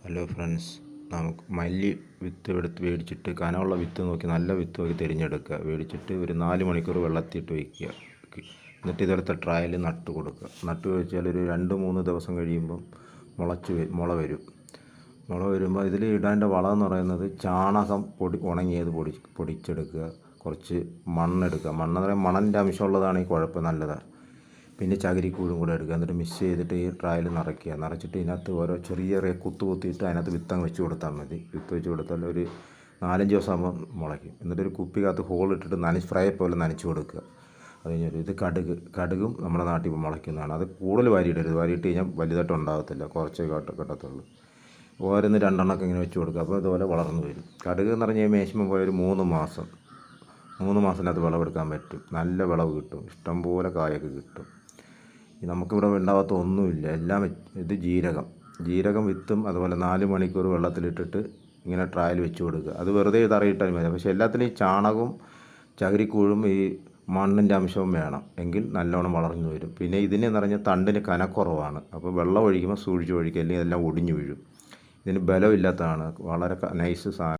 Hello friends, നമുക്ക് മല്ലി വിത്ത് എടുത്ത് മേടിച്ചിട്ട് കനമുള്ള വിത്ത് നോക്കി നല്ല വിത്ത് നോക്കി തിരഞ്ഞെടുക്കുക. മേടിച്ചിട്ട് ഒരു 4 മണിക്കൂർ വെള്ളത്തിയിട്ട് വയ്ക്കുക. എന്നിട്ട് ഇതെടുത്ത ട്രയൽ നട്ട് കൊടുക്കുക. നട്ട് വെച്ചാൽ ഒരു 2-3 ദിവസം കഴിയുമ്പം മുള വരും. മുള വരുമ്പോൾ ഇതിൽ ഇടേണ്ട വളം എന്ന് പറയുന്നത് ചാണകം ഉണങ്ങിയത് പൊടിച്ചെടുക്കുക. കുറച്ച് മണ്ണെടുക്കുക. മണ്ണെന്ന് പറയുമ്പോൾ മണലിൻ്റെ അംശമുള്ളതാണെങ്കിൽ കുഴപ്പം നല്ലതാണ്. പിന്നെ ചകിരിക്കൂടും കൂടെ എടുക്കുക. എന്നിട്ട് മിക്സ് ചെയ്തിട്ട് ഈ ട്രയൽ നിറച്ചിട്ട് ഇതിനകത്ത് ഓരോ ചെറിയ കുത്തിയിട്ട് അതിനകത്ത് വിത്തങ്ങ് വെച്ച് കൊടുത്താൽ മതി. വിത്ത് വെച്ച് കൊടുത്താൽ ഒരു 4-5 ദിവസം ആകുമ്പോൾ മുളയ്ക്കും. എന്നിട്ടൊരു കുപ്പിക്കകത്ത് ഹോളിട്ടിട്ട് സ്പ്രേ പോലെ നനച്ച് കൊടുക്കുക. അത് കഴിഞ്ഞൊരു ഇത് കടുകും നമ്മുടെ നാട്ടിൽ ഇപ്പോൾ മുളയ്ക്കുന്നതാണ്. അത് കൂടുതൽ വാരിയിടരുത്. വാരിയിട്ട് കഴിഞ്ഞാൽ വലുതായിട്ട് ഉണ്ടാകത്തില്ല, കുറച്ചേ കിട്ടത്തുള്ളൂ. ഓരോന്ന് 2 എണ്ണമൊക്കെ ഇങ്ങനെ വെച്ച് കൊടുക്കുക. അപ്പോൾ ഇതുപോലെ വളർന്നു വരും. കടുക് എന്ന് പറഞ്ഞാൽ മാക്സിമം പോയ ഒരു 3 മാസത്തിനകത്ത് വിളവെടുക്കാൻ പറ്റും. നല്ല വിളവ് കിട്ടും. ഇഷ്ടംപോലെ കായൊക്കെ കിട്ടും. നമുക്കിവിടെ ഉണ്ടാകാത്ത ഒന്നുമില്ല. എല്ലാം ഇത് ജീരകം വിത്തും അതുപോലെ 4 മണിക്കൂർ വെള്ളത്തിലിട്ടിട്ട് ഇങ്ങനെ ട്രയൽ വെച്ച് കൊടുക്കുക. അത് വെറുതെ തറയിട്ടാൽ മതി. പക്ഷേ എല്ലാത്തിനും ഈ ചാണകവും ചകിരിക്കൂഴും ഈ മണ്ണിൻ്റെ അംശവും വേണം. എങ്കിൽ നല്ലോണം വളർന്നു വരും. പിന്നെ ഇതിനെന്ന് പറഞ്ഞാൽ തണ്ടിന് കനക്കുറവാണ്. അപ്പോൾ വെള്ളം ഒഴിക്കുമ്പോൾ സൂക്ഷിച്ച് ഒഴിക്കുക, അല്ലെങ്കിൽ എല്ലാം ഒടിഞ്ഞു വീഴും. ഇതിന് ബലമില്ലാത്തതാണ്. വളരെ നൈസ് സാധനം.